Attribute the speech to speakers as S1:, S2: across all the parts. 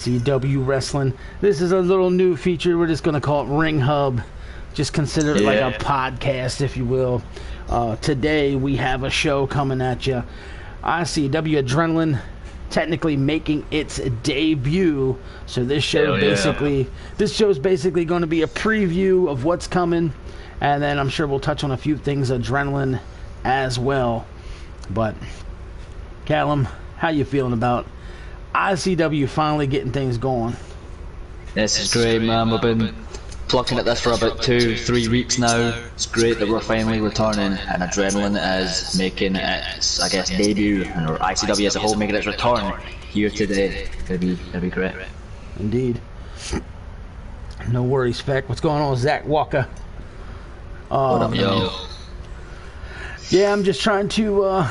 S1: ICW Wrestling. This is a little new feature. We're just going to call it Ring Hub. Just consider it like a podcast, if you will. Today we have a show coming at you. ICW Adrenaline technically making its debut. So this show this show is basically going to be a preview of what's coming, and then I'm sure we'll touch on a few things Adrenaline as well. But Callum, how you feeling about ICW finally getting things going?
S2: This is great, man. We've been plucking at this for about 2-3 weeks now. It's great that we're finally returning, and Adrenaline is making its, I guess, debut, and ICW as a whole making its return here today. It'll be great.
S1: Indeed. No worries, Feck. What's going on, Zach Walker?
S2: What up, yo?
S1: Yeah, I'm just trying to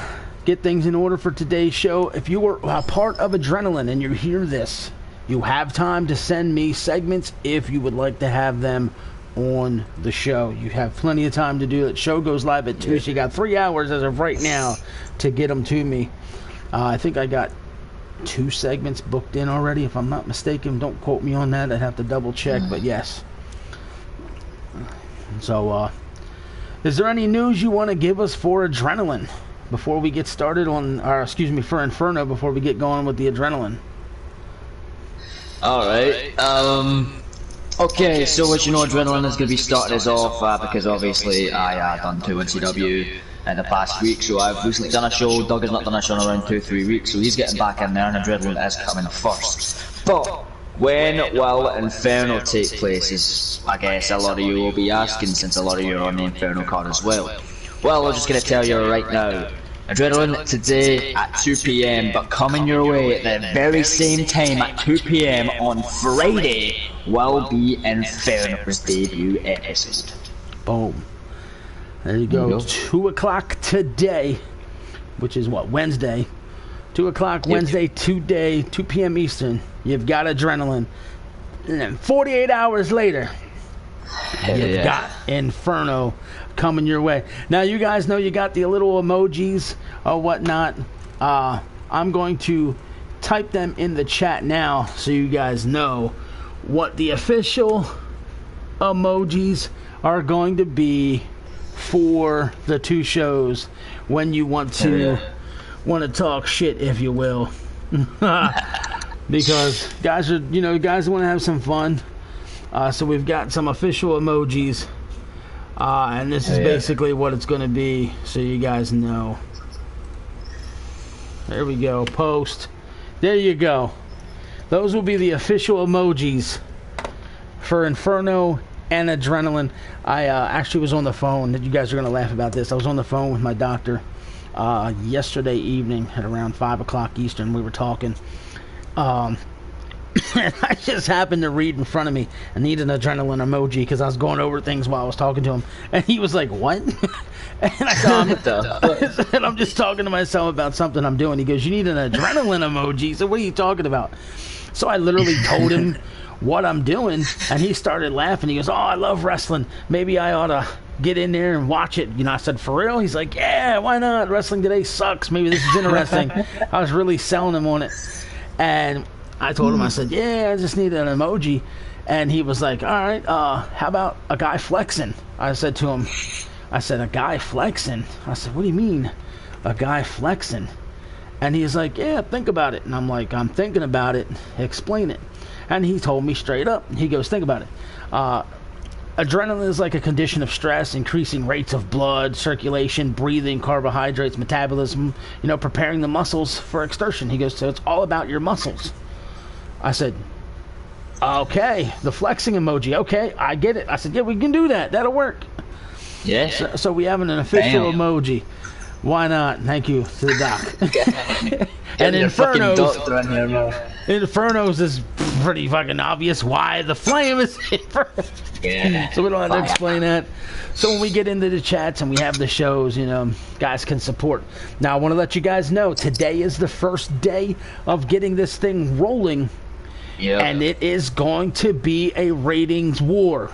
S1: get things in order for today's show. If you were a part of Adrenaline and you hear this, you have time to send me segments if you would like to have them on the show. You have plenty of time to do it. Show goes live at 2, so you got 3 hours as of right now to get them to me. I think I got 2 segments booked in already, if I'm not mistaken. Don't quote me on that. I'd have to double check, but yes. So, is there any news you want to give us for Adrenaline before we get started on, or excuse me, for Inferno, before we get going with the Adrenaline?
S2: Alright, okay, so as you know, Adrenaline is going to be starting us off because obviously I done 2 NCW in the past week, so I've recently done a show. Doug has not done a show in around 2-3 weeks, so he's getting back in there, and Adrenaline is coming first. But when will Inferno take place is, I guess, a lot of you will be asking, since a lot of you are on the Inferno card as well. Well, I'm just going to tell you right now. Adrenaline today at 2 PM, but coming your way at the very same time at 2 PM on Friday will be Inferno's debut episode.
S1: Boom. There you go. 2 o'clock today, which is what, Wednesday? 2 o'clock Wednesday, today, 2 PM Eastern. You've got Adrenaline. And then 48 hours later, you've got Inferno coming your way. Now, you guys know you got the little emojis or whatnot. I'm going to type them in the chat now so you guys know what the official emojis are going to be for the 2 shows when you want to talk shit, if you will. Because guys are, guys want to have some fun. So we've got some official emojis. And this is basically what it's going to be, so you guys know. There we go. Post. There you go. Those will be the official emojis for Inferno and Adrenaline. I actually was on the phone. You guys are going to laugh about this. I was on the phone with my doctor yesterday evening at around 5 o'clock Eastern. We were talking. And I just happened to read in front of me, I need an Adrenaline emoji because I was going over things while I was talking to him. And he was like, what? And I said, I'm just talking to myself about something I'm doing. He goes, you need an Adrenaline emoji. So what are you talking about? So I literally told him what I'm doing, and he started laughing. He goes, oh, I love wrestling. Maybe I ought to get in there and watch it. I said, for real? He's like, yeah, why not? Wrestling today sucks. Maybe this is interesting. I was really selling him on it. And I told him, I said, yeah, I just need an emoji. And he was like, all right, how about a guy flexing? I said to him, a guy flexing? I said, what do you mean, a guy flexing? And he's like, yeah, think about it. And I'm like, I'm thinking about it. Explain it. And he told me straight up. He goes, think about it. Adrenaline is like a condition of stress, increasing rates of blood, circulation, breathing, carbohydrates, metabolism, preparing the muscles for exertion. He goes, so it's all about your muscles. I said, okay, the flexing emoji. Okay, I get it. I said, yeah, we can do that. That'll work.
S2: Yeah.
S1: So we have an official emoji. Why not? Thank you to the doc. And Inferno's is pretty fucking obvious why the flame is Inferno. Yeah. So we don't have to explain that. So when we get into the chats and we have the shows, guys can support. Now, I want to let you guys know, today is the first day of getting this thing rolling. Yeah. And it is going to be a ratings war.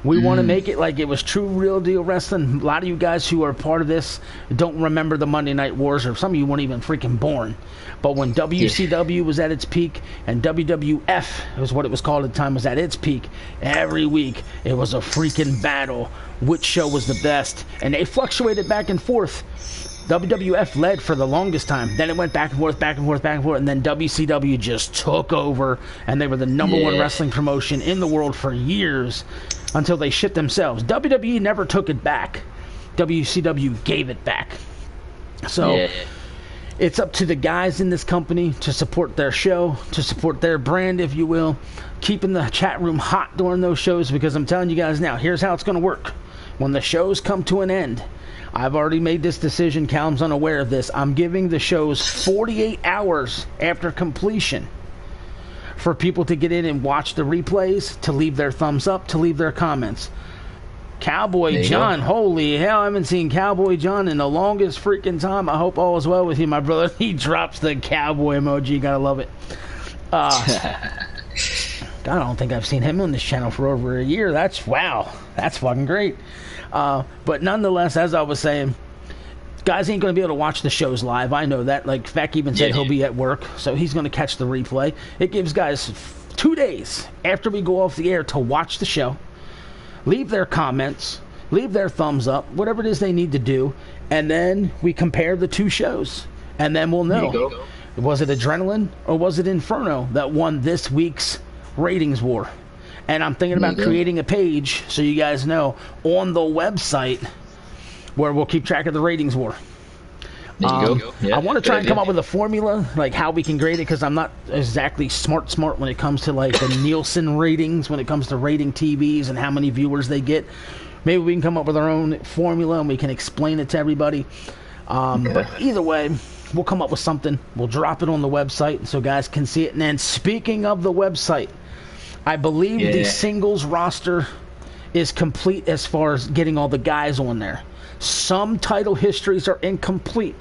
S1: We want to make it like it was true, real deal wrestling. A lot of you guys who are part of this don't remember the Monday Night Wars, or some of you weren't even freaking born. But when WCW was at its peak and WWF was what it was called at the time, was at its peak, every week it was a freaking battle. Which show was the best? And they fluctuated back and forth. WWF led for the longest time. Then it went back and forth, back and forth, back and forth. And then WCW just took over. And they were the number one wrestling promotion in the world for years until they shit themselves. WWE never took it back. WCW gave it back. So it's up to the guys in this company to support their show, to support their brand, if you will. Keeping the chat room hot during those shows, because I'm telling you guys now, here's how it's going to work. When the shows come to an end, I've already made this decision. Callum's unaware of this. I'm giving the shows 48 hours after completion for people to get in and watch the replays, to leave their thumbs up, to leave their comments. Cowboy John, holy hell, I haven't seen Cowboy John in the longest freaking time. I hope all is well with you, my brother. He drops the cowboy emoji. Gotta love it. I don't think I've seen him on this channel for over a year. Wow. That's fucking great. But nonetheless, as I was saying, guys ain't going to be able to watch the shows live. I know that. Like, Feck even said he'll be at work, so he's going to catch the replay. It gives guys 2 days after we go off the air to watch the show, leave their comments, leave their thumbs up, whatever it is they need to do, and then we compare the two shows. And then we'll know, was it Adrenaline or was it Inferno that won this week's ratings war? And I'm thinking about creating a page, so you guys know, on the website where we'll keep track of the ratings war.
S2: There you go. Yeah,
S1: I want to try and come up with a formula, like how we can grade it, because I'm not exactly smart when it comes to like the Nielsen ratings, when it comes to rating TVs and how many viewers they get. Maybe we can come up with our own formula and we can explain it to everybody. But either way, we'll come up with something. We'll drop it on the website so guys can see it. And then speaking of the website, I believe the singles roster is complete as far as getting all the guys on there. Some title histories are incomplete.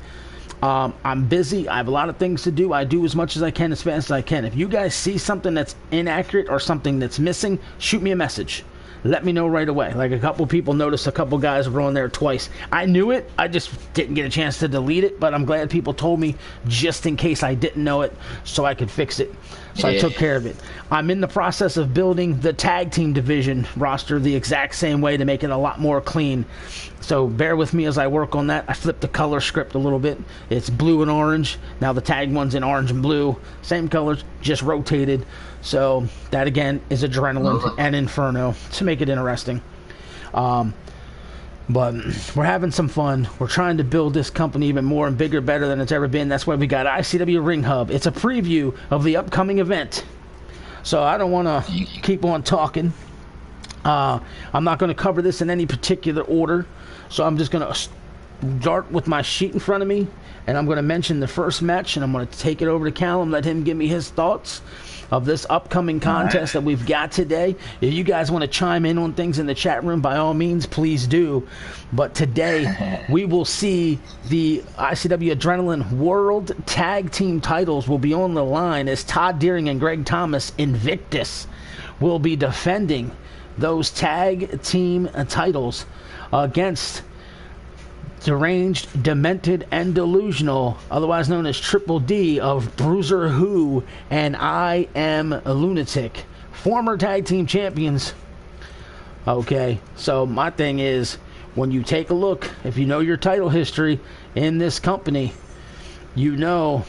S1: I'm busy. I have a lot of things to do. I do as much as I can, as fast as I can. If you guys see something that's inaccurate or something that's missing, shoot me a message. Let me know right away. Like, a couple people noticed a couple guys were on there twice. I knew it. I just didn't get a chance to delete it, but I'm glad people told me just in case I didn't know it so I could fix it. So I took care of it. I'm in the process of building the tag team division roster the exact same way to make it a lot more clean. So bear with me as I work on that. I flipped the color script a little bit. It's blue and orange. Now the tag one's in orange and blue. Same colors, just rotated. So that again is Adrenaline and Inferno to make it interesting. But we're having some fun. We're trying to build this company even more and bigger, better than it's ever been. That's why we got ICW Ring Hub. It's a preview of the upcoming event. So I don't want to keep on talking. I'm not going to cover this in any particular order. So I'm just going to start with my sheet in front of me. And I'm going to mention the first match. And I'm going to take it over to Callum, let him give me his thoughts of this upcoming contest that we've got today. If you guys want to chime in on things in the chat room, by all means, please do. But today, we will see the ICW Adrenaline World Tag Team titles will be on the line as Todd Deering and Greg Thomas, Invictus, will be defending those tag team titles against Deranged, Demented, and Delusional, otherwise known as Triple D of Bruiser Who and I Am a Lunatic, former tag team champions. Okay, so my thing is, when you take a look, if you know your title history in this company, you know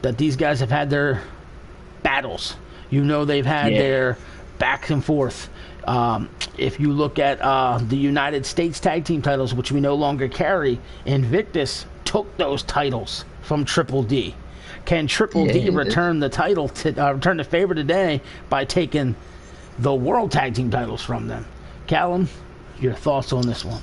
S1: that these guys have had their battles. You know they've had their back and forth. If you look at the United States Tag Team titles, which we no longer carry, Invictus took those titles from Triple D. Can Triple D return the title to return the favor today by taking the World Tag Team titles from them? Callum, your thoughts on this one?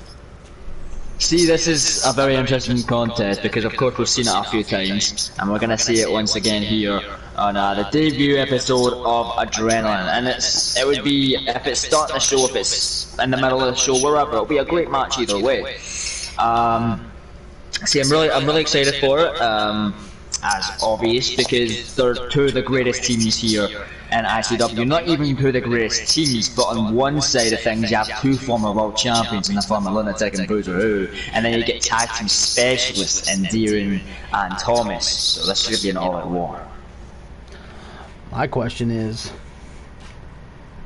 S2: See, this is a very interesting contest because, of course, we've seen it a few times, and we're going to see it once again here on the debut episode of Adrenaline. And it would be, if it's starting the show, if it's in the middle of the show, wherever, it'll be a great match either way. See, I'm really excited for it, as obvious, because they're two of the greatest teams here in ICW, not even who the greatest teams, but on one side of things you have two former world champions in the form of Lunatic and Bruiser Who, and then you get tag team specialists in Deering and Thomas, so this should be an all-out war.
S1: My question is,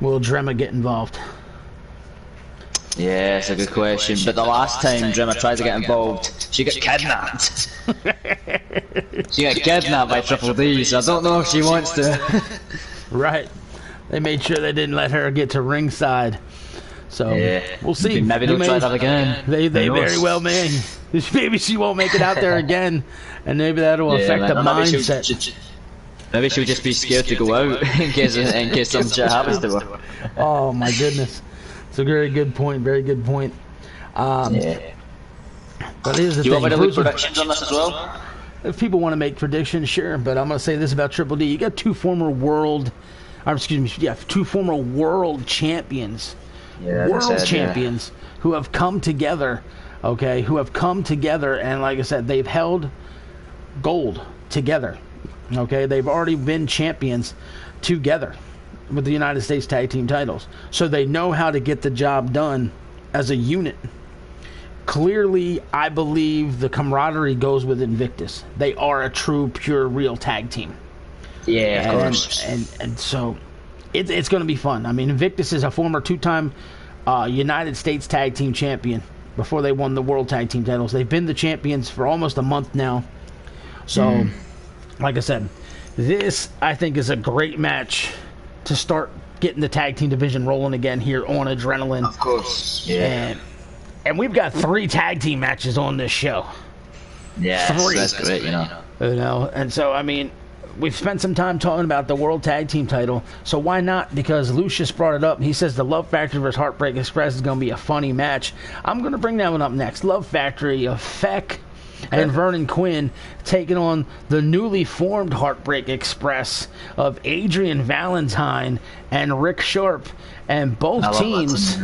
S1: will Drema get involved?
S2: Yeah, it's a good question, but the last time Drema tried to get involved, she got kidnapped. She got kidnapped by Triple D, so I don't know if she wants to.
S1: Right. They made sure they didn't let her get to ringside. So, yeah. We'll see.
S2: Maybe they'll try that again.
S1: They very well may. Maybe she won't make it out there again, and maybe that'll affect the mindset.
S2: Maybe she would just be scared to go out in case some shit happens to her.
S1: Oh my goodness. It's a very good point. Very good point.
S2: Yeah.
S1: But here's the thing.
S2: Do you want me to look predictions on this as well?
S1: If people want to make predictions, sure. But I'm going to say this about Triple D. You got two former world champions.
S2: Yeah,
S1: world champions who have come together. Okay, who have come together, and like I said, they've held gold together. Okay, they've already been champions together with the United States Tag Team titles. So they know how to get the job done as a unit. Clearly, I believe the camaraderie goes with Invictus. They are a true, pure, real tag team.
S2: Yeah, of course.
S1: And so it's going to be fun. I mean, Invictus is a former two-time United States Tag Team champion before they won the World Tag Team titles. They've been the champions for almost a month now. So, like I said, this, I think, is a great match to start getting the tag team division rolling again here on Adrenaline.
S2: Of course, yeah.
S1: And we've got 3 tag team matches on this show.
S2: Yeah, 3. That's great, you know.
S1: And so, I mean, we've spent some time talking about the World Tag Team title, so why not? Because Lucius brought it up. He says the Love Factory vs. Heartbreak Express is going to be a funny match. I'm going to bring that one up next. Love Factory of Feck and Vernon Quinn taking on the newly formed Heartbreak Express of Adrian Valentine and Rick Sharp. And both teams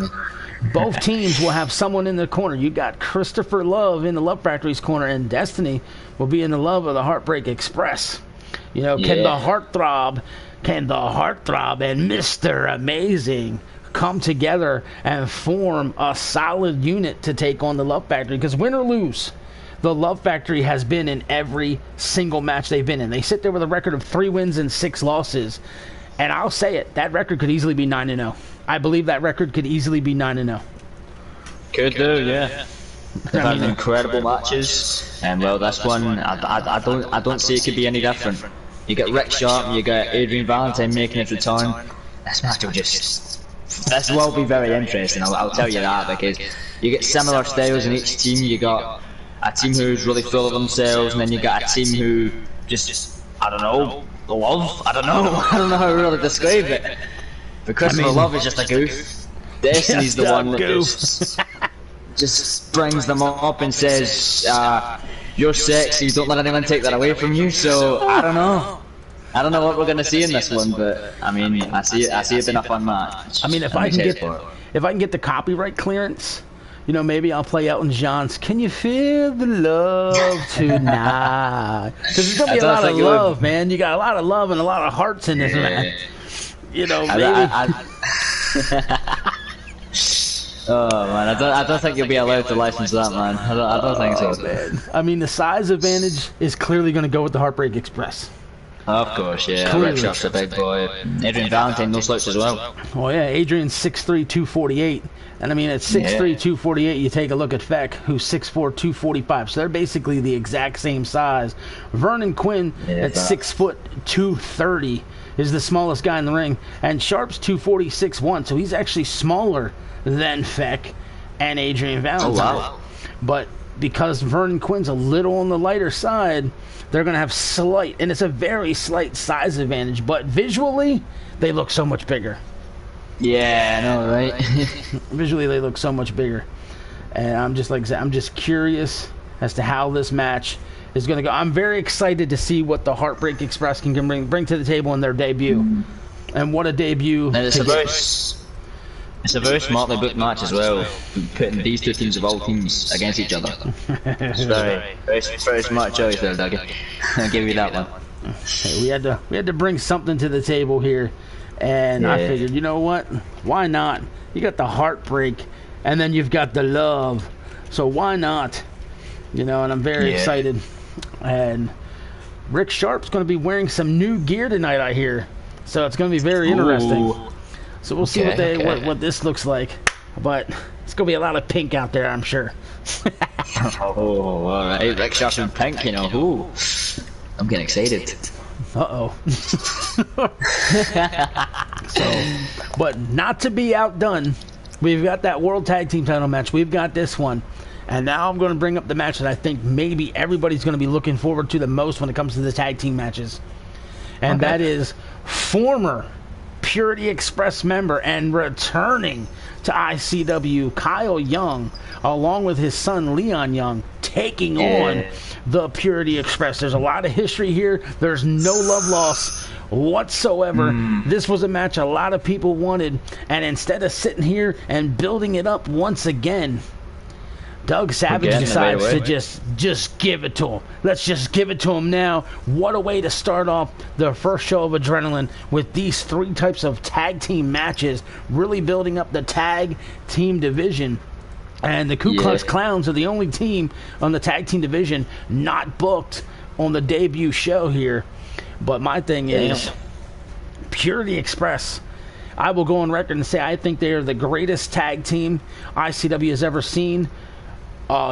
S1: will have someone in the corner. You got Christopher Love in the Love Factory's corner, and Destiny will be in the love of the Heartbreak Express. You know, can the Heartthrob and Mr. Amazing come together and form a solid unit to take on the Love Factory? Because win or lose, the Love Factory has been in every single match they've been in. They sit there with a record of 3 wins and 6 losses. And I'll say it, that record could easily be 9-0. I believe that record could easily be 9-0.
S2: Could do, yeah. They've had incredible matches, and well, this one, I don't see it could be any different. You get Rick Sharp, and you get Adrian Valentine making his return. This match will be very interesting. I'll tell you that, because you get similar styles in each team. You got a team who's really full of themselves, and then you got a team who just I don't know how to really describe it. But Christopher Love is just a goof. Destiny's the one that just brings them up and says, you're sexy, don't let anyone take that away from you. So I don't know what we're gonna see in this one, but I mean, I see it being a fun match.
S1: I mean, if I can get the copyright clearance, you know, maybe I'll play Elton John's "Can You Feel the Love Tonight?" Because there's gonna be a lot of love, man. You got a lot of love and a lot of hearts in this, man. You know, maybe.
S2: Oh man, I don't think you'll be allowed to license that, man. I don't think so.
S1: Man. I mean, the size advantage is clearly going to go with the Heartbreak Express.
S2: Of course, yeah. Rick Sharp's a big boy. Adrian Valentine, no slouch as well.
S1: Oh yeah, Adrian's 6'3", 248. And I mean, at 6'3", 248, you take a look at Feck, who's 6'4", 245. So they're basically the exact same size. Vernon Quinn at 6 foot 230 is the smallest guy in the ring. And Sharp's 240, 6'1", so he's actually smaller than Feck and Adrian Valentine.
S2: Oh, wow.
S1: But because Vernon Quinn's a little on the lighter side, they're going to have slight, and it's a very slight size advantage, but visually, they look so much bigger.
S2: Yeah, I know, right?
S1: Visually, they look so much bigger. And I'm just curious as to how this match is going to go. I'm very excited to see what the Heartbreak Express can bring to the table in their debut. And what a debut.
S2: And it's a very smartly booked match as well, putting these two teams of all teams against each other. It's very smart choice there, Dougie. I'll give you that one.
S1: Hey, we had to bring something to the table here, and I figured, you know what? Why not? You got the heartbreak, and then you've got the love. So why not? You know, and I'm very excited. And Rick Sharp's going to be wearing some new gear tonight, I hear. So it's going to be very interesting. So we'll see what this looks like. But it's going to be a lot of pink out there, I'm sure.
S2: All right. Rick Sharp in pink, you know. Ooh. I'm getting excited.
S1: Uh-oh. But not to be outdone, we've got that World Tag Team title match. We've got this one. And now I'm going to bring up the match that I think maybe everybody's going to be looking forward to the most when it comes to the tag team matches. And that is former Purity Express member and returning to ICW, Kyle Young, along with his son Leon Young, taking on the Purity Express. There's a lot of history here. There's no love lost whatsoever. This was a match a lot of people wanted, and instead of sitting here and building it up once again, Doug Savage decides to just give it to him. Let's just give it to him now. What a way to start off the first show of Adrenaline with these 3 types of tag team matches, really building up the tag team division. And the Ku Klux Clowns are the only team on the tag team division not booked on the debut show here. But my thing is, Purity Express, I will go on record and say I think they are the greatest tag team ICW has ever seen.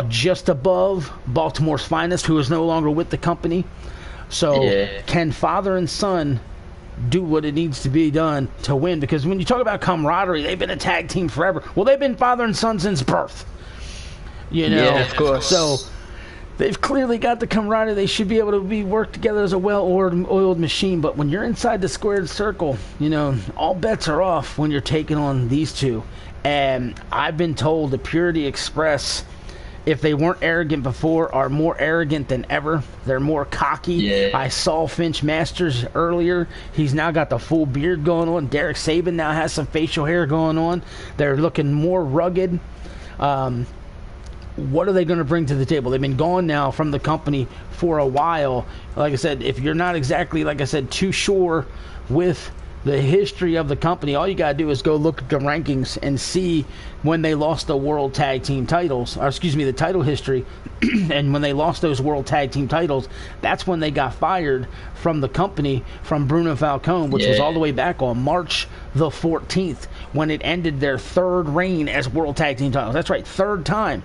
S1: Just above Baltimore's Finest, who is no longer with the company. So can father and son do what it needs to be done to win? Because when you talk about camaraderie, they've been a tag team forever. Well, they've been father and son since birth. You know?
S2: Yeah, of course.
S1: So they've clearly got the camaraderie. They should be able to work together as a well-oiled machine. But when you're inside the squared circle, you know, all bets are off when you're taking on these two. And I've been told the Purity Express, if they weren't arrogant before, are more arrogant than ever. They're more cocky. I saw Finch Masters earlier. He's now got the full beard going on. Derek Saban now has some facial hair going on. They're looking more rugged. What are they going to bring to the table? They've been gone now from the company for a while. Like I said, if you're not exactly, like I said, too sure with the history of the company, all you got to do is go look at the rankings and see when they lost the World Tag Team titles, or excuse me, the title history. And when they lost those World Tag Team titles, that's when they got fired from the company from Bruno Falcone, which was all the way back on March the 14th, when it ended their 3rd reign as World Tag Team titles. That's right, 3rd time.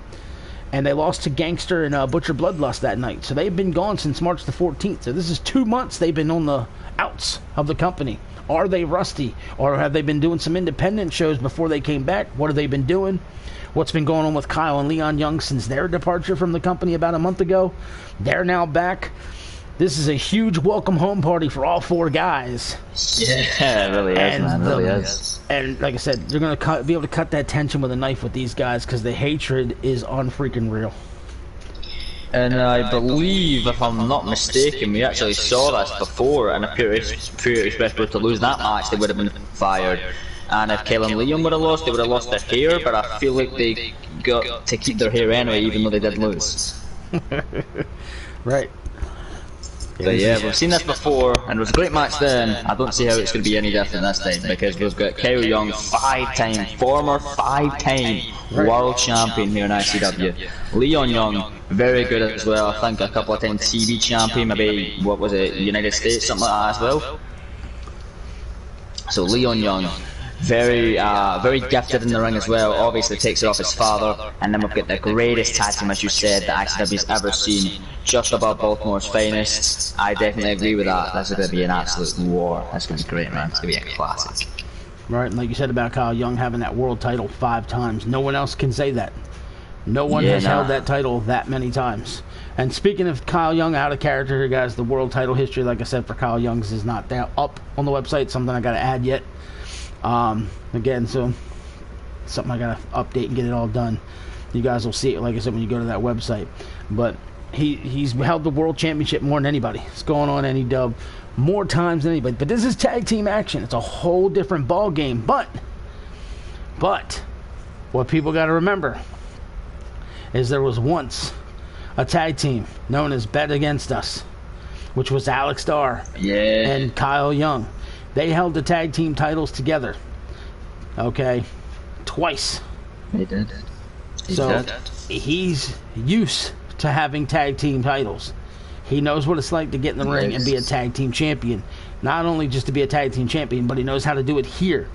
S1: And they lost to Gangster and Butcher Bloodlust that night. So they've been gone since March the 14th. So this is 2 months they've been on the outs of the company. Are they rusty? Or have they been doing some independent shows before they came back? What have they been doing? What's been going on with Kyle and Leon Young since their departure from the company about a month ago? They're now back. This is a huge welcome home party for all 4 guys.
S2: Yeah, it really is, man. It really is.
S1: And like I said, you're going to be able to cut that tension with a knife with these guys because the hatred is unfreaking real.
S2: And I believe, if I'm not mistaken, we actually saw this before, and if Purity Express were to lose that match, they would have been fired. And if Kyle and Leon would have lost, they would have lost their hair, but I feel like they got to keep their hair anyway, even though they did lose.
S1: Right.
S2: But yeah, we've seen this before, and it was a great match then. I don't see how it's going to be any different this time, because we've got Kyle Young, former 5-time world champion here in ICW. Leon Young, very good as well. I think a couple of times TV champion, maybe, what was it, United States, something like that as well. So Leon Young, very gifted in the ring as well. Obviously takes it off his father, and then we've got the greatest tag team, as you said, that ICW's ever seen, just above Baltimore's Finest. I definitely agree with that. This is going to be an absolute war. That's going to be great, man. It's going to be a classic.
S1: Right, and like you said about Kyle Young having that world title 5 times, no one else can say that. No one has held that title that many times. And speaking of Kyle Young, out of character here, guys, the world title history, like I said, for Kyle Young's is not there up on the website. Something I got to add yet. Again, so something I got to update and get it all done. You guys will see it, like I said, when you go to that website. But he's held the world championship more than anybody. It's going on any dub more times than anybody. But this is tag team action. It's a whole different ball game. But what people got to remember is there was once a tag team known as Bet Against Us. which was Alex Starr and Kyle Young. They held the tag team titles together. Okay, twice.
S2: They did.
S1: He's used to having tag team titles. He knows what it's like to get in the ring and be a tag team champion. Not only just to be a tag team champion, but he knows how to do it here.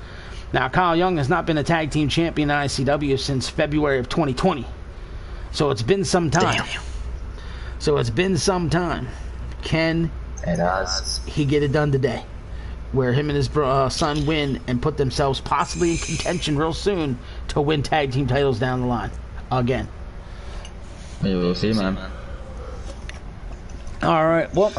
S1: Now, Kyle Young has not been a tag team champion in ICW since February of 2020. So it's been some time. Can he get it done today? Where him and his son win and put themselves possibly in contention real soon to win tag team titles down the line again.
S2: We will see, man.
S1: All right, well,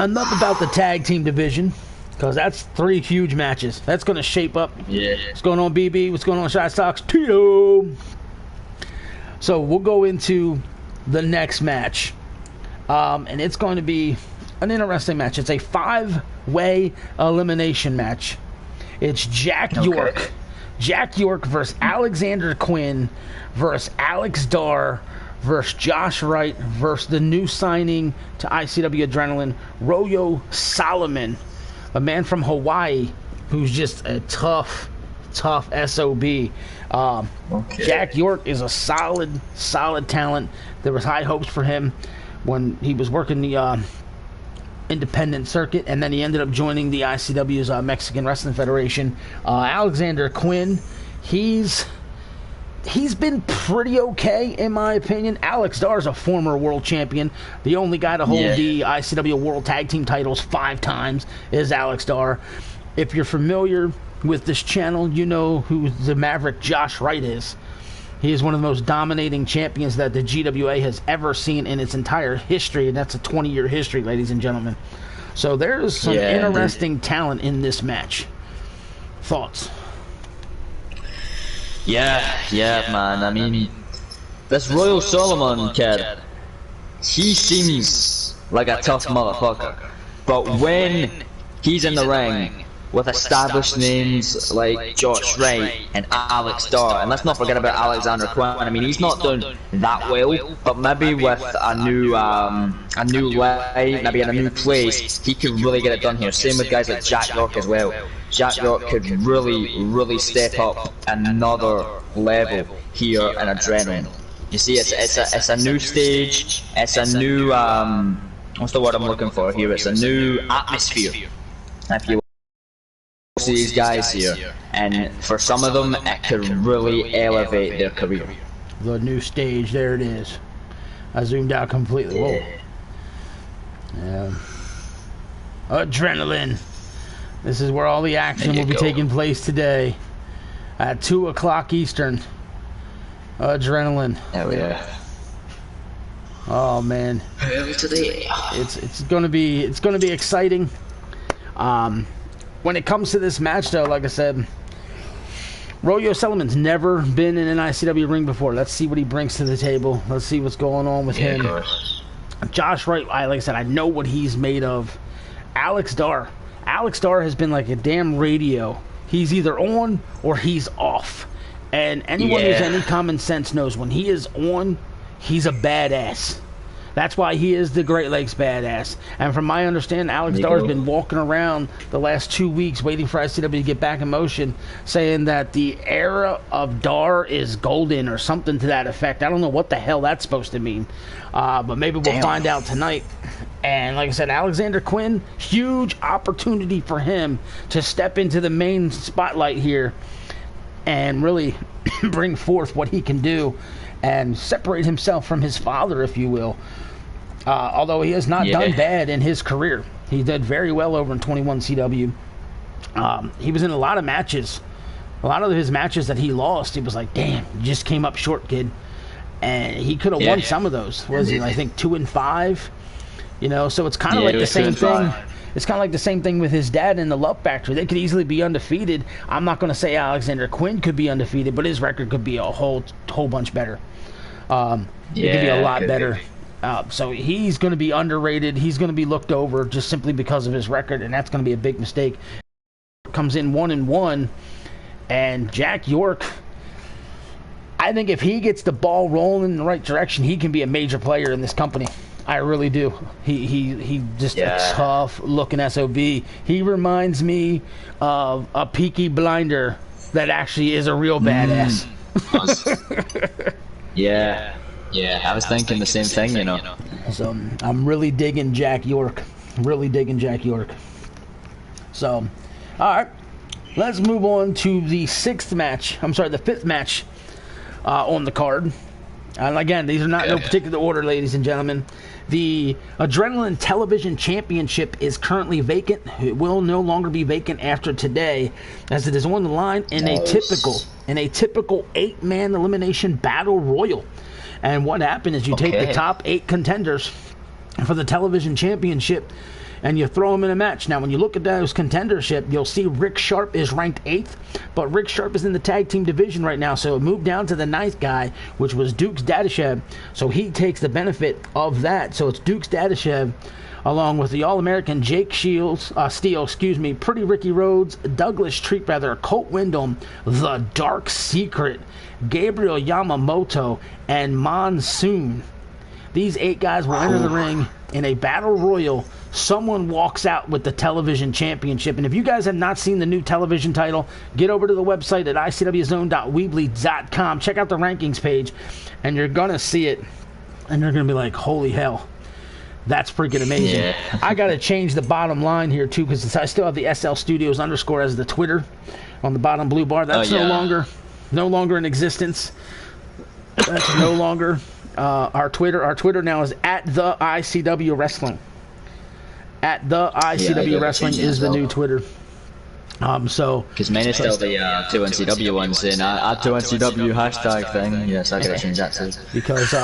S1: enough about the tag team division, because that's 3 huge matches. That's going to shape up.
S2: Yeah.
S1: What's going on, BB? What's going on, Shy Stocks? Tito! So we'll go into the next match, and it's going to be an interesting match. It's a 5-way elimination match. It's Jack York. Jack York versus Alexander Quinn versus Alex Starr versus Josh Wright versus the new signing to ICW Adrenaline, Royo Solomon, a man from Hawaii who's just a tough SOB. Jack York is a solid talent. There was high hopes for him when he was working the independent circuit, and then he ended up joining the ICW's Mexican Wrestling Federation. Alexander Quinn, he's been pretty okay in my opinion. Alex Starr's a former world champion. The only guy to hold the ICW World Tag Team titles 5 times is Alex Starr. If you're familiar with this channel, you know who the Maverick Josh Wright is. He is one of the most dominating champions that the GWA has ever seen in its entire history, and that's a 20-year history, ladies and gentlemen. So there's some interesting talent in this match. Thoughts?
S2: Yeah, man. I mean, this Royal Solomon kid, he seems like a tough motherfucker. But when he's in the ring with established names like Josh Wright and Alex Starr, and let's not forget about Alexander Quinn. I mean, he's not done that well, but maybe with a new light, maybe in a new place, he could really get it done here. Same with guys like Jack York as well. Jack York could really step up another level here in Adrenaline. You see, it's a new stage. It's a new what's the word I'm looking for here? It's a new atmosphere. If you see these guys here, and for some of them, it could really elevate their career.
S1: The new stage, there it is. I zoomed out completely. Whoa. Yeah. Adrenaline. This is where all the action will be taking place today at 2 o'clock Eastern. Adrenaline.
S2: Oh yeah.
S1: Oh man. It's gonna be exciting. When it comes to this match, though, like I said, Royo Solomon's never been in an ICW ring before. Let's see what he brings to the table. Let's see what's going on with him. Josh Wright, like I said, I know what he's made of. Alex Starr has been like a damn radio. He's either on or he's off. And anyone who's any common sense knows when he is on, he's a badass. That's why he is the Great Lakes Badass. And from my understanding, Alex Starr's been walking around the last 2 weeks waiting for ICW to get back in motion, saying that the era of Dar is golden or something to that effect. I don't know what the hell that's supposed to mean. But maybe we'll find out tonight. And like I said, Alexander Quinn, huge opportunity for him to step into the main spotlight here and really bring forth what he can do and separate himself from his father, if you will. Although he has not done bad in his career. He did very well over in 21 CW. He was in a lot of matches. A lot of his matches that he lost, he was like, damn, you just came up short, kid. And he could have won some of those. Was he, I think, 2 and 5? You know, so it's kind of like the same thing. It's kind of like the same thing with his dad in the Love Factory. They could easily be undefeated. I'm not going to say Alexander Quinn could be undefeated, but his record could be a whole bunch better. It could be a lot better. So he's going to be underrated. He's going to be looked over just simply because of his record, and that's going to be a big mistake. Comes in 1-1, and Jack York, I think if he gets the ball rolling in the right direction, he can be a major player in this company. I really do. He just a tough looking SOB. He reminds me of a Peaky Blinder that actually is a real badass.
S2: Yeah, I was thinking the same thing, you know.
S1: So I'm really digging Jack York. So, all right, let's move on to the fifth match on the card. And again, these are not in no particular order, ladies and gentlemen. The Adrenaline Television Championship is currently vacant. It will no longer be vacant after today, as it is on the line in a typical 8-man elimination battle royal. And what happened is you take the top 8 contenders for the television championship and you throw them in a match. Now, when you look at those contendership, you'll see Rick Sharp is ranked 8th, but Rick Sharp is in the tag team division right now, so it moved down to the 9th guy, which was Dukes Dadashev, so he takes the benefit of that. So it's Dukes Dadashev along with the All-American Jake Steele, Pretty Ricky Rhodes, Douglas Treatfeather, Colt Windham, The Dark Secret, Gabriel Yamamoto, and Monsoon. These 8 guys will enter the ring in a battle royal. Someone walks out with the television championship. And if you guys have not seen the new television title, get over to the website at icwzone.weebly.com. Check out the rankings page, and you're going to see it. And you're going to be like, holy hell, that's freaking amazing. Yeah. I got to change the bottom line here, too, because I still have the SL Studios _ as the Twitter on the bottom blue bar. That's no longer in existence. That's no longer our Twitter. Our Twitter now is at the ICW Wrestling. At the ICW Wrestling is the new Twitter.
S2: Because mine is still the 2NCW ones, and our 2NCW hashtag thing. Yes, I gotta change that too.
S1: Because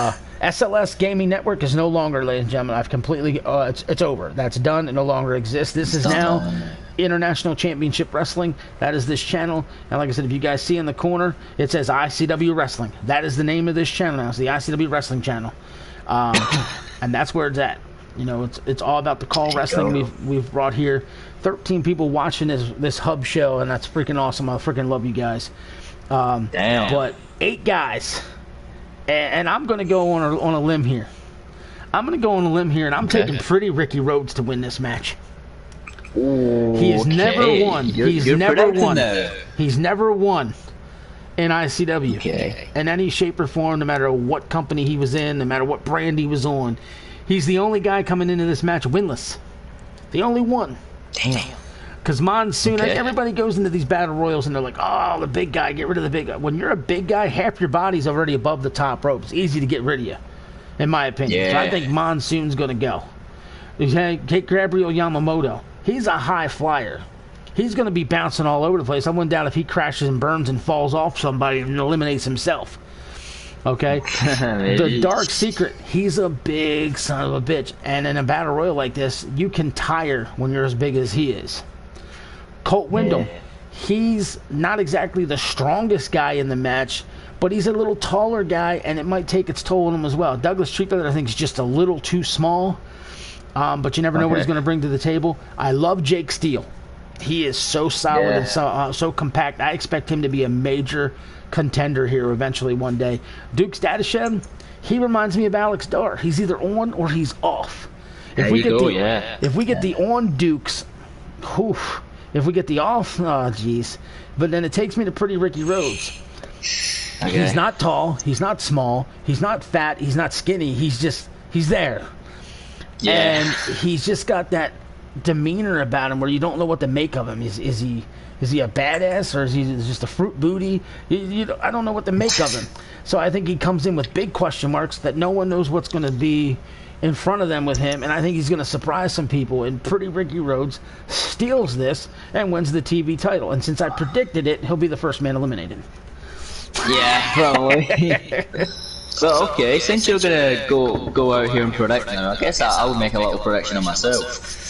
S1: SLS Gaming Network is no longer, ladies and gentlemen. I've completely it's over. That's done. It no longer exists. This is now International Championship Wrestling. That is this channel. And like I said, if you guys see in the corner, it says ICW Wrestling. That is the name of this channel now. It's the ICW Wrestling channel, and that's where it's at. You know, it's all about the call wrestling we've brought here. 13 people watching this hub show, and that's freaking awesome. I freaking love you guys.
S2: Damn.
S1: But 8 guys, and I'm going to go on a limb here. And I'm taking Pretty Ricky Rhodes to win this match.
S2: Ooh,
S1: he has never won. He's never won in ICW in any shape or form, no matter what company he was in, no matter what brand he was on. He's the only guy coming into this match winless. The only one.
S2: Damn.
S1: Because Monsoon, everybody goes into these battle royals and they're like, oh, the big guy, get rid of the big guy. When you're a big guy, half your body's already above the top rope. It's easy to get rid of you, in my opinion. So I think Monsoon's going to go. Take Gabriel Yamamoto. He's a high flyer. He's going to be bouncing all over the place. I wouldn't doubt if he crashes and burns and falls off somebody and eliminates himself. Okay? The Dark Secret, he's a big son of a bitch. And in a battle royal like this, you can tire when you're as big as he is. Colt Windham, he's not exactly the strongest guy in the match, but he's a little taller guy, and it might take its toll on him as well. Douglas Treatfeather, I think, is just a little too small, but you never know what he's going to bring to the table. I love Jake Steele. He is so solid and so compact. I expect him to be a major contender here eventually one day. Dukes Dadashev, he reminds me of Alex Dar. He's either on or he's off. If we get the on Dukes, if we get the off, but then it takes me to Pretty Ricky Rhodes. He's not tall, he's not small, he's not fat, he's not skinny, he's there. And he's just got that demeanor about him where you don't know what to make of him. Is he a badass, or is he just a fruit booty? I don't know what to make of him. So I think he comes in with big question marks that no one knows what's going to be in front of them with him, and I think he's going to surprise some people. And Pretty Ricky Rhodes steals this and wins the TV title. And since I predicted it, he'll be the first man eliminated.
S2: Yeah, probably. So okay, since you're gonna go out here and predict now, I guess I'll make a little prediction of myself.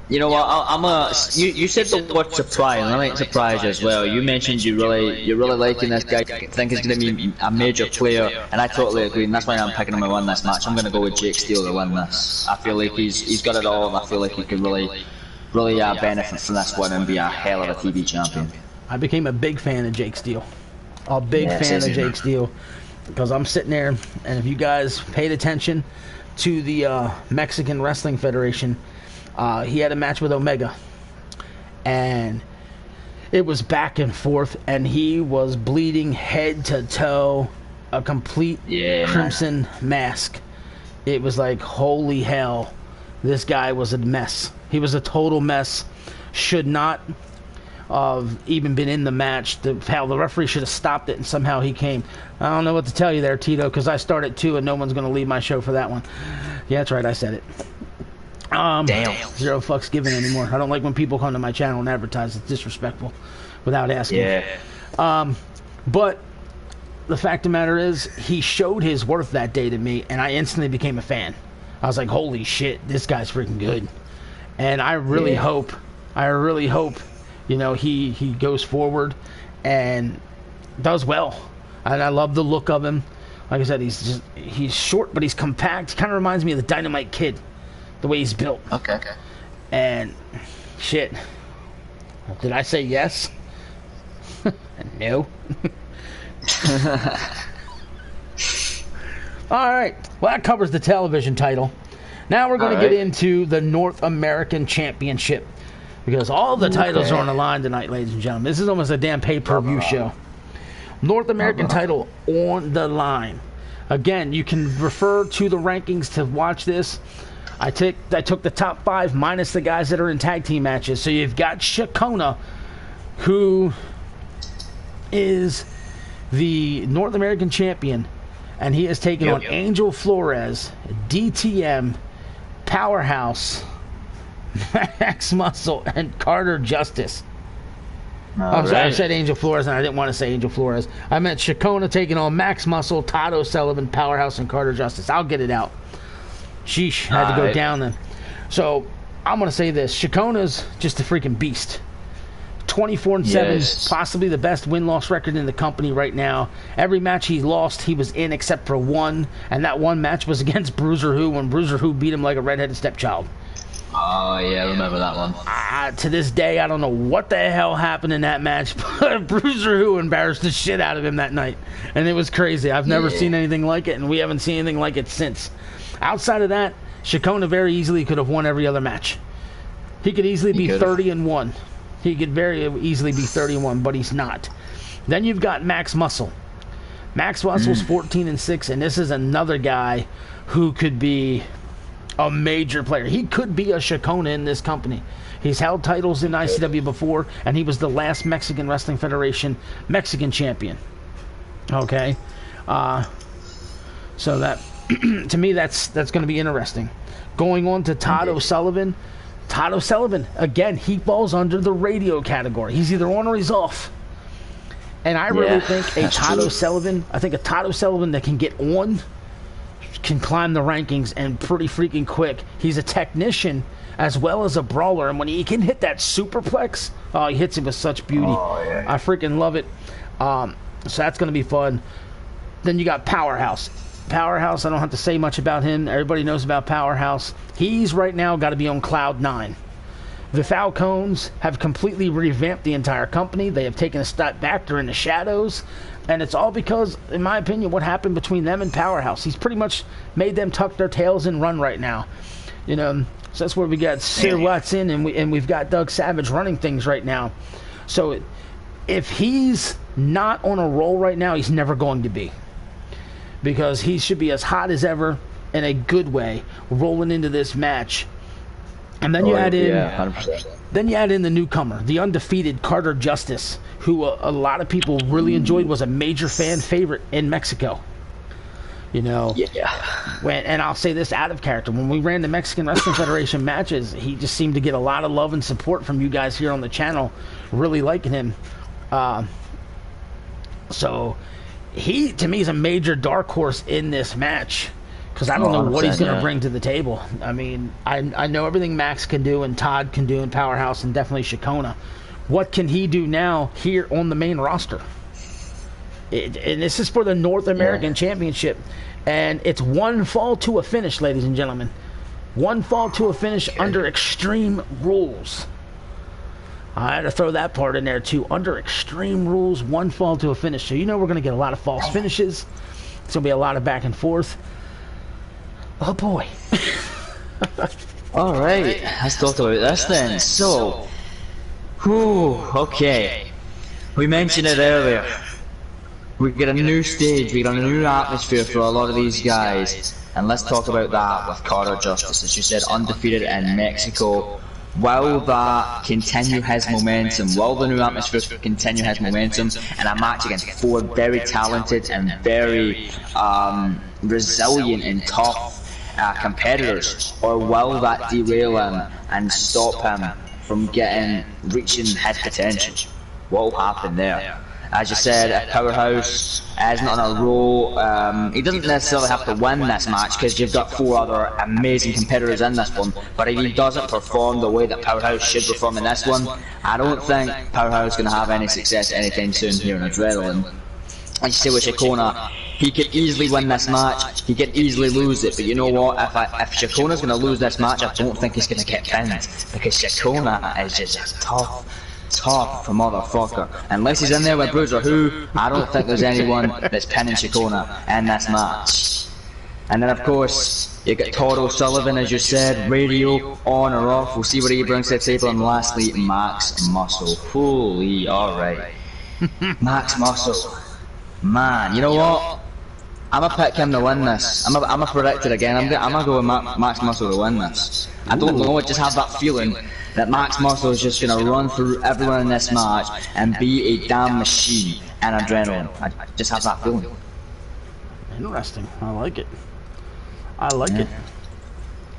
S2: You know what? You said the word surprise, and I like surprise as well. You mentioned you're really liking this guy. Think he's gonna be a major player, and I totally agree. And that's why I'm picking him to win this match. I'm gonna go with Jake Steele to win this. I feel like he's got it all, and I feel like he can really benefit from this one and be a hell of a TV champion.
S1: I became a big fan of Jake Steele. A big fan of Jake Steele. because I'm sitting there, and if you guys paid attention to the Mexican Wrestling Federation, he had a match with Omega, and it was back and forth, and he was bleeding head to toe, a complete crimson mask. It was like, holy hell, this guy was a mess. He was a total mess. Should not have even been in the match. How the referee should have stopped it, and somehow he came. I don't know what to tell you there, Tito, because I started too, and no one's going to leave my show for that one. Yeah, that's right, I said it.
S2: Damn.
S1: Zero fucks given anymore. I don't like when people come to my channel and advertise. It's disrespectful without asking.
S2: Yeah.
S1: But the fact of the matter is, he showed his worth that day to me, and I instantly became a fan. I was like, holy shit, this guy's freaking good. And I really hope, you know, he goes forward and does well. And I love the look of him. Like I said, he's short, but he's compact. He kind of reminds me of the Dynamite Kid, the way he's built.
S2: Okay.
S1: And shit, did I say yes? No. Alright, well, that covers the television title. Now we're going to get into the North American Championship, because all the titles are on the line tonight, ladies and gentlemen. This is almost a damn pay-per-view show. North American title on the line. Again, you can refer to the rankings to watch this. I took the top 5 minus the guys that are in tag team matches. So you've got Shakona, who is the North American champion, and he is taking on Angel Flores, DTM, Powerhouse, Max Muscle, and Carter Justice. I'm sorry, I said Angel Flores, and I didn't want to say Angel Flores. I meant Shakona taking on Max Muscle, Todd O'Sullivan, Powerhouse, and Carter Justice. I'll get it out. Sheesh, had to go down then. So I'm going to say this. Shakona's just a freaking beast. 24-7, possibly the best win-loss record in the company right now. Every match he lost, he was in except for one, and that one match was against Bruiser Who, when Bruiser Who beat him like a redheaded stepchild.
S2: Oh, yeah, I remember that one.
S1: To this day, I don't know what the hell happened in that match, but Bruiser Who embarrassed the shit out of him that night, and it was crazy. I've never seen anything like it, and we haven't seen anything like it since. Outside of that, Shakona very easily could have won every other match. He could easily be 30-1. He could very easily be 30-1, but he's not. Then you've got Max Muscle. Max Muscle's 14-6, and this is another guy who could be a major player. He could be a Shakona in this company. He's held titles in ICW before, and he was the last Mexican Wrestling Federation Mexican champion. Okay? So that, to me, that's going to be interesting. Going on to Todd O'Sullivan. Todd O'Sullivan, again, he falls under the radio category. He's either on or he's off. And I really think a Todd O'Sullivan that can get on can climb the rankings, and pretty freaking quick. He's a technician as well as a brawler, and when he can hit that superplex, he hits it with such beauty. I freaking love it. So that's going to be fun. Then you got Powerhouse. Powerhouse, I don't have to say much about him. Everybody knows about Powerhouse. He's right now got to be on cloud 9. The Falcons have completely revamped the entire company. They have taken a step back. They're in the shadows. And it's all because, in my opinion, what happened between them and Powerhouse. He's pretty much made them tuck their tails and run right now. You know, so that's where we got Sir Watson and we've got Doug Savage running things right now. So if he's not on a roll right now, he's never going to be. Because he should be as hot as ever in a good way rolling into this match. And then you add in 100%. Then you add in the newcomer, the undefeated Carter Justice, who a lot of people really enjoyed, was a major fan favorite in Mexico. You know, and I'll say this out of character, when we ran the Mexican Wrestling Federation matches, he just seemed to get a lot of love and support from you guys here on the channel, really liking him. So he, to me, is a major dark horse in this match, because I don't know what he's going to bring to the table. I mean, I know everything Max can do and Todd can do in Powerhouse and definitely Shakona. What can he do now here on the main roster? And this is for the North American Championship. And it's one fall to a finish, ladies and gentlemen. One fall to a finish under Extreme Rules. I had to throw that part in there too. Under Extreme Rules, one fall to a finish. So you know we're going to get a lot of false finishes. It's going to be a lot of back and forth. Oh, boy.
S2: All right, let's talk about this then. So, okay. We mentioned it earlier. We get a new stage, we get a new atmosphere for a lot of these guys. And let's talk about that with Carter Justice. As you said, undefeated in Mexico. Will that continue his momentum? Will the new atmosphere continue his momentum in a match against 4 very talented and very resilient and tough competitors? Or will that derail him and stop him from reaching his potential? What will happen there? As you said, if Powerhouse isn't on a roll, he doesn't necessarily have to win this match because you've got 4 other amazing competitors in this one. But if he doesn't perform the way that Powerhouse should perform in this one, I don't think Powerhouse is going to have any success anytime soon here in Adrenaline. Like you say with Shakona, he could easily win this match, he could easily lose it, but you know what, if Shakona's going to lose this match, I don't think he's going to get pinned, because Shakona is just a tough motherfucker. Unless he's in there with Bruiser, who I don't think there's anyone that's pinning Shakona in this match. And then of course you got Todd O'Sullivan, as you said, radio on or off. We'll see what he brings to the table. And lastly, Max Muscle. Holy, alright. Max Muscle. Man, you know what? I'm gonna pick him to win this. I'm gonna predict it again. I'm gonna go with Max Muscle to win this. I don't know, I just have that feeling that Max Muscle is just going to run through everyone in this match and be a damn machine and Adrenaline. I just have that feeling.
S1: Interesting. I like it. I like it.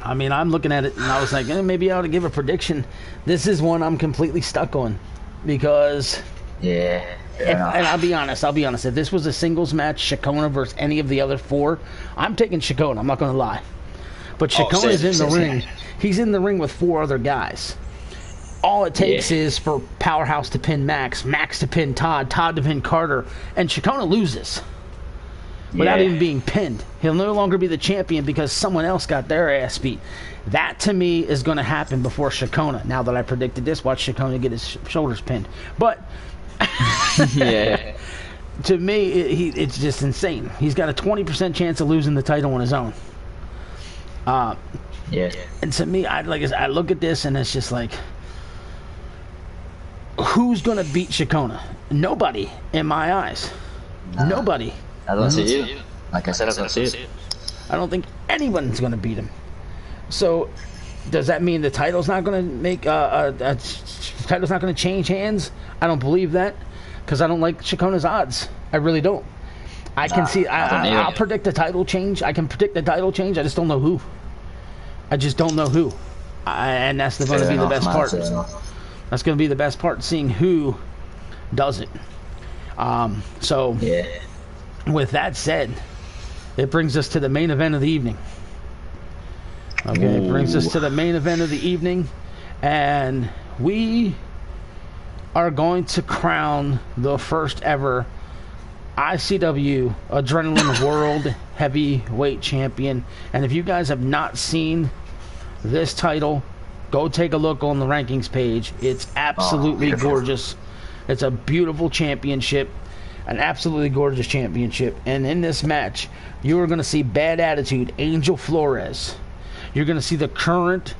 S1: I mean, I'm looking at it and I was like, maybe I ought to give a prediction. This is one I'm completely stuck on because...
S2: Yeah.
S1: And I'll be honest, if this was a singles match, Shakona versus any of the other 4, I'm taking Shakona, I'm not going to lie. But Shakona's in the ring. He's in the ring with 4 other guys. All it takes is for Powerhouse to pin Max, Max to pin Todd, Todd to pin Carter, and Shakona loses without even being pinned. He'll no longer be the champion because someone else got their ass beat. That, to me, is going to happen before Shakona. Now that I predicted this, watch Shakona get his shoulders pinned. But, to me, it's just insane. He's got a 20% chance of losing the title on his own. And to me, I look at this and it's just like, who's gonna beat Shakona? Nobody, in my eyes. Nobody.
S2: I don't see you. Like I said, I don't see it.
S1: I don't think anyone's gonna beat him. So, does that mean the title's not gonna title's not gonna change hands? I don't believe that, because I don't like Shakona's odds. I really don't. I can see. I'll predict the title change. I can predict the title change. I just don't know who. I just don't know who. And that's going to be the best part. That's going to be the best part, seeing who does it. With that said, it brings us to the main event of the evening. Okay, it brings us to the main event of the evening. And we are going to crown the first ever ICW Adrenaline World Heavyweight Champion. And if you guys have not seen this title, go take a look on the rankings page. It's absolutely gorgeous. It's a beautiful championship, an absolutely gorgeous championship. And in this match, you are going to see Bad Attitude, Angel Flores. You're going to see the current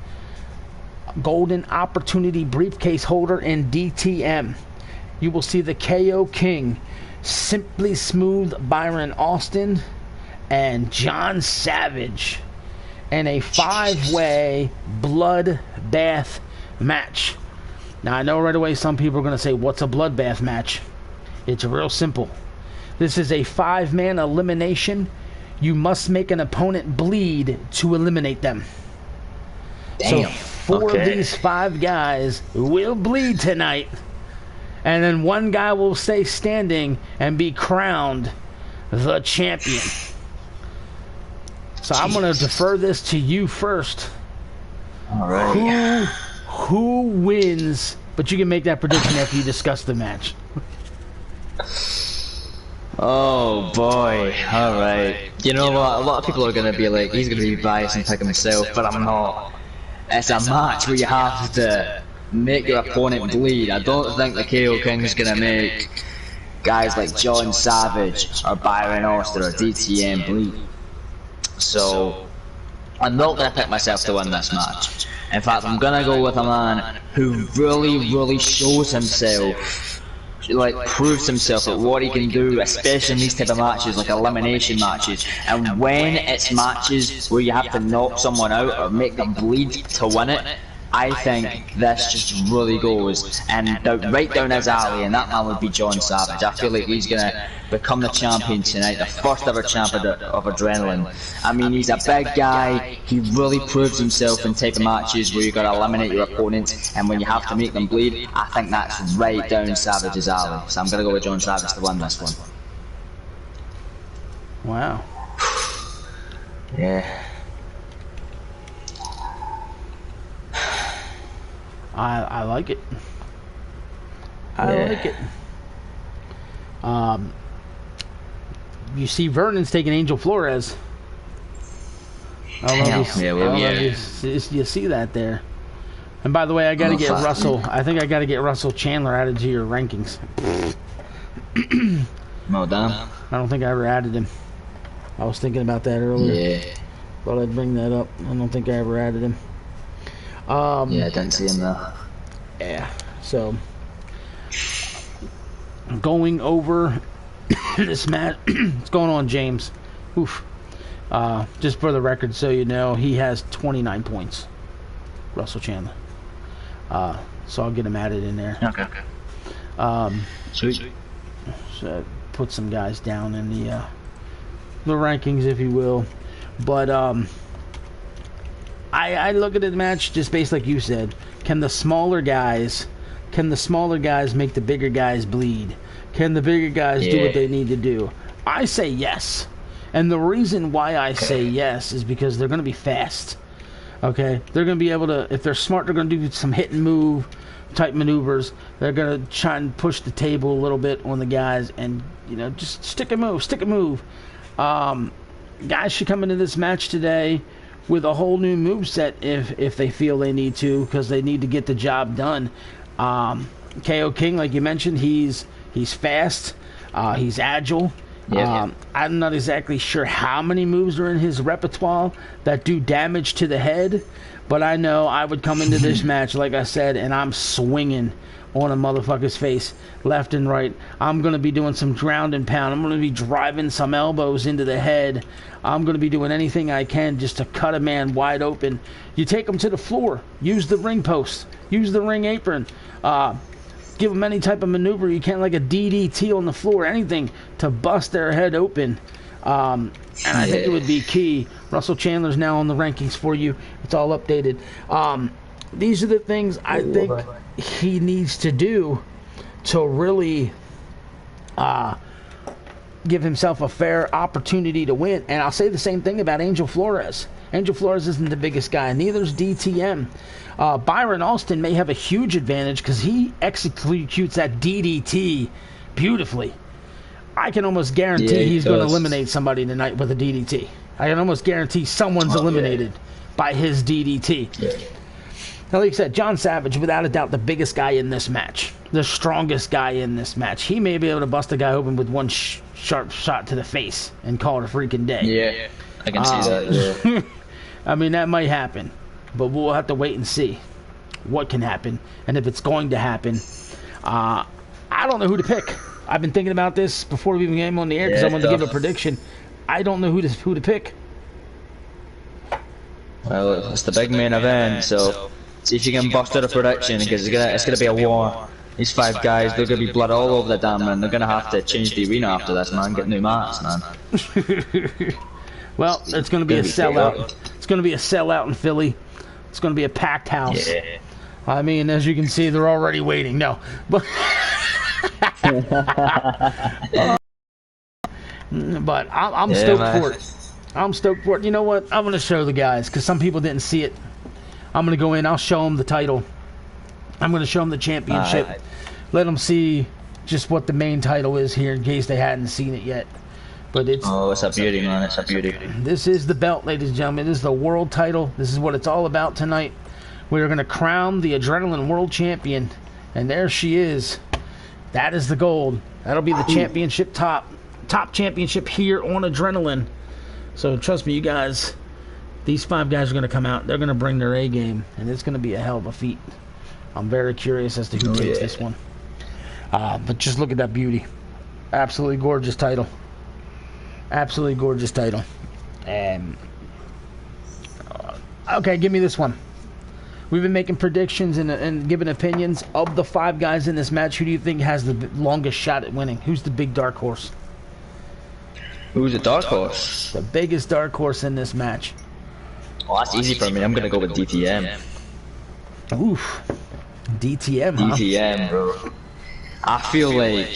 S1: Golden Opportunity briefcase holder in DTM. You will see the KO King, Simply Smooth Byron Austin, and John Savage in a 5-way bloodbath match. Now, I know right away some people are going to say, what's a bloodbath match? It's real simple. This is a 5-man elimination. You must make an opponent bleed to eliminate them.
S2: Damn.
S1: So 4 of these 5 guys will bleed tonight. And then 1 guy will stay standing and be crowned the champion. So I'm going to defer this to you first.
S2: All right.
S1: Who wins? But you can make that prediction after you discuss the match.
S2: Oh boy. All right. You know what? A lot of people are going to be like, he's going to be biased and pick himself, but I'm not. It's a match where you have to make your opponent bleed. I don't think the KO King is going to make guys like John Savage or Byron Austin or DTM Bleed. So I'm not going to pick myself to win this match. In fact, I'm going to go with a man who really shows himself, like proves himself at what he can do, especially in these type of matches, like elimination matches. And when it's matches where you have to knock someone out or make them bleed to win it, I think this just really goes and right down his alley, and that man would be John Savage. I feel like he's going to become the champion tonight, the first ever champion of Adrenaline. I mean, he's a big guy, he really proves himself in type of matches where you've got to eliminate your opponent, and when you have to make them bleed, I think that's right down Savage's alley. So I'm going to go with John Savage to win this one.
S1: Wow.
S2: Yeah.
S1: I like it. I like it. You see Vernon's taking Angel Flores. You see that there. And by the way, I gotta get Russell. I think I gotta get Russell Chandler added to your rankings.
S2: Well done.
S1: I don't think I ever added him. I was thinking about that earlier.
S2: Yeah.
S1: Thought I'd bring that up. I don't think I ever added him.
S2: Yeah, I didn't see him though.
S1: Yeah, so going over this match. What's going on, James? Oof. Just for the record, so you know, he has 29 points. Russell Chandler. So I'll get him added in there.
S2: Okay. Sweet.
S1: So put some guys down in the rankings, if you will. But I look at the match just based like you said. Can the smaller guys make the bigger guys bleed? Can the bigger guys do what they need to do? I say yes. And the reason why I say yes is because they're going to be fast. Okay? They're going to be able to, if they're smart, they're going to do some hit and move type maneuvers. They're going to try and push the table a little bit on the guys and, you know, just stick and move. Guys should come into this match today with a whole new moveset if they feel they need to, because they need to get the job done. KO King, like you mentioned, he's fast, he's agile.
S2: Yeah.
S1: I'm not exactly sure how many moves are in his repertoire that do damage to the head, but I know I would come into this match, like I said, and I'm swinging on a motherfucker's face left and right. I'm going to be doing some ground and pound. I'm going to be driving some elbows into the head. I'm going to be doing anything I can just to cut a man wide open. You take them to the floor. Use the ring post. Use the ring apron. Give them any type of maneuver you can, like a DDT on the floor, anything to bust their head open. And I think it would be key. Russell Chandler's now on the rankings for you. It's all updated. These are the things I think he needs to do to really give himself a fair opportunity to win. And I'll say the same thing about Angel Flores. Angel Flores isn't the biggest guy. Neither is DTM. Byron Austin may have a huge advantage because he executes that DDT beautifully. I can almost guarantee he's going to eliminate somebody tonight with a DDT. I can almost guarantee someone's eliminated by his DDT.
S2: Yeah.
S1: Now, like I said, John Savage, without a doubt, the biggest guy in this match. The strongest guy in this match. He may be able to bust a guy open with one sharp shot to the face and call it a freaking day.
S2: Yeah, I can see that, yeah.
S1: I mean, that might happen. But we'll have to wait and see what can happen. And if it's going to happen, I don't know who to pick. I've been thinking about this before we even came on the air because I wanted to give a prediction. I don't know who to pick.
S2: Well, it's the big main event, so see if you can bust out a prediction, because it's gonna be a war. These five guys, they're gonna be blood all over the damn man. They're gonna have to change the arena after this, man. Get new mats, man.
S1: Well, it's gonna be a sellout. It's gonna be a sellout in Philly. It's gonna be a packed house.
S2: Yeah.
S1: I mean, as you can see, they're already waiting. No, but but I'm stoked for it. I'm stoked for it. You know what? I'm gonna show the guys because some people didn't see it. I'm gonna go in. I'll show them the title. I'm gonna show them the championship. Let them see just what the main title is here in case they hadn't seen it yet. But it's
S2: a beauty, man. It's a beauty.
S1: This is the belt, ladies and gentlemen. This is the world title. This is what it's all about tonight. We are gonna crown the Adrenaline World Champion, and there she is. That is the gold. That'll be the championship top championship here on Adrenaline. So trust me, you guys, these 5 guys are going to come out. They're going to bring their A game, and it's going to be a hell of a feat. I'm very curious as to who takes this one. But just look at that beauty. Absolutely gorgeous title. Absolutely gorgeous title. And okay, give me this one. We've been making predictions and giving opinions. Of the 5 guys in this match, who do you think has the longest shot at winning? Who's the big dark horse?
S2: Who's the dark horse?
S1: The biggest dark horse in this match.
S2: Well, that's easy for me. I'm gonna go with DTM.
S1: Oof. DTM, huh?
S2: DTM, bro. I feel like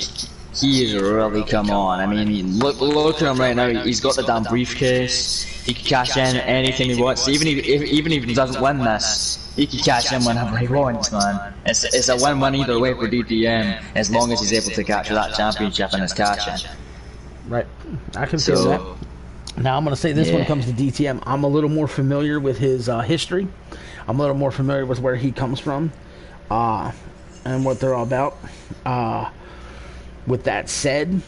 S2: he has really come on. I mean, look at him right now. He's got the damn briefcase. He can cash in anything he wants. Even if he doesn't win this, he can cash in whenever he wants, man. It's a win-win either way for DTM, as long as he's able to capture that championship and his cash in.
S1: Right. I can feel that. Now I'm going to say this when it comes to DTM. I'm a little more familiar with his history. I'm a little more familiar with where he comes from and what they're all about. With that said,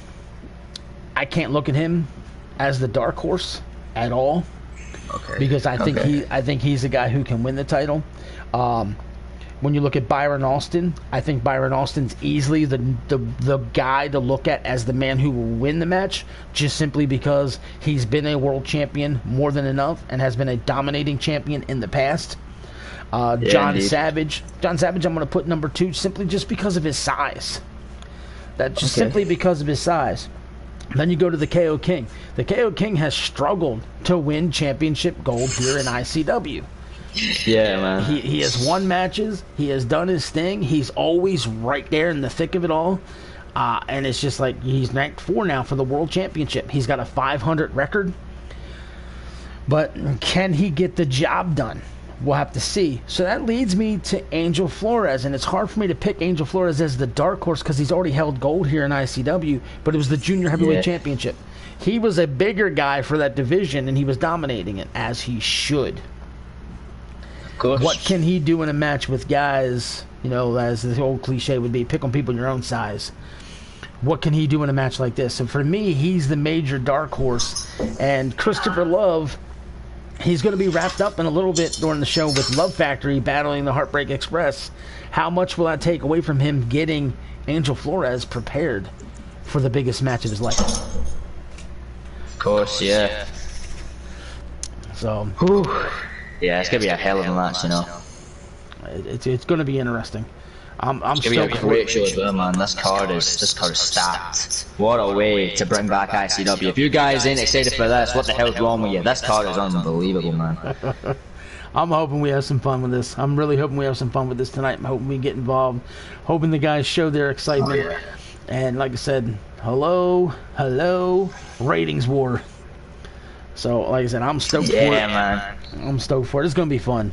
S1: I can't look at him as the dark horse at all.
S2: Okay.
S1: Because I think he's a guy who can win the title. When you look at Byron Austin, I think Byron Austin's easily the guy to look at as the man who will win the match, just simply because he's been a world champion more than enough and has been a dominating champion in the past. John Savage, I'm going to put number 2 simply just because of his size. That's just simply because of his size. Then you go to the KO King. The KO King has struggled to win championship gold here in ICW.
S2: Yeah, man.
S1: He has won matches. He has done his thing. He's always right there in the thick of it all. And it's just like he's ranked 4 now for the World Championship. He's got a 500 record. But can he get the job done? We'll have to see. So that leads me to Angel Flores. And it's hard for me to pick Angel Flores as the dark horse because he's already held gold here in ICW. But it was the Junior Heavyweight Championship. He was a bigger guy for that division, and he was dominating it, as he should. What can he do in a match with guys, you know, as the old cliche would be, pick on people your own size? What can he do in a match like this? And for me, he's the major dark horse. And Christopher Love, he's going to be wrapped up in a little bit during the show with Love Factory battling the Heartbreak Express. How much will that take away from him getting Angel Flores prepared for the biggest match of his life?
S2: Of course, yeah.
S1: So...
S2: yeah, it's gonna be a hell of a match, you know.
S1: It's gonna be interesting. I'm
S2: it's gonna be a great show as well, man. This card is stacked. What a way to bring back ICW. If you guys ain't excited for this, what the hell's wrong with you? This card is unbelievable, man.
S1: I'm hoping we have some fun with this. I'm really hoping we have some fun with this tonight. I'm hoping we get involved. Hoping the guys show their excitement. And like I said, hello, ratings war. So, like I said, I'm stoked for it.
S2: Yeah, man.
S1: I'm stoked for it. It's going to be fun.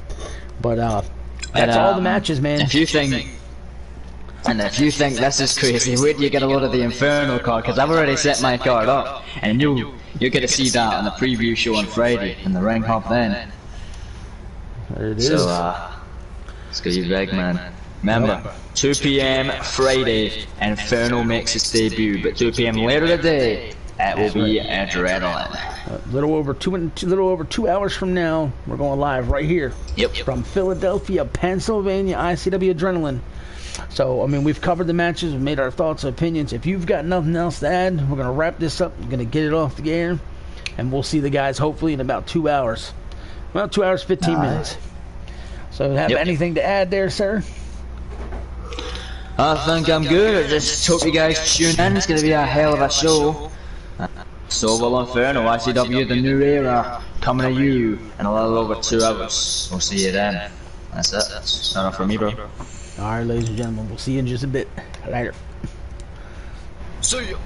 S1: But that's all the matches, man.
S2: If you think this is crazy, wait till you get a load of the Inferno card, because I've already set my card up. And you're going to see that on the preview show on Friday in the Ring Hub then.
S1: There it is.
S2: So, it's going to be big, man. Remember, 2 p.m. Friday, Inferno makes its debut, but 2 p.m. later today, it will be Adrenaline.
S1: A little over 2 hours from now, we're going live right here.
S2: Yep.
S1: From Philadelphia, Pennsylvania, ICW Adrenaline. So, I mean, we've covered the matches, we've made our thoughts and opinions. If you've got nothing else to add, we're going to wrap this up. We're going to get it off the air, and we'll see the guys hopefully in about 2 hours. Well, 2 hours, 15 minutes. So, have anything to add there, sir?
S2: I think I'm good. I just hope you guys tune in. It's going to be a hell of a show. So will Inferno, ICW, the new era, coming to you in a little over 2 hours. We'll see you then. That's it. That's enough for me, bro.
S1: Alright, ladies and gentlemen, we'll see you in just a bit. Later.
S2: See ya.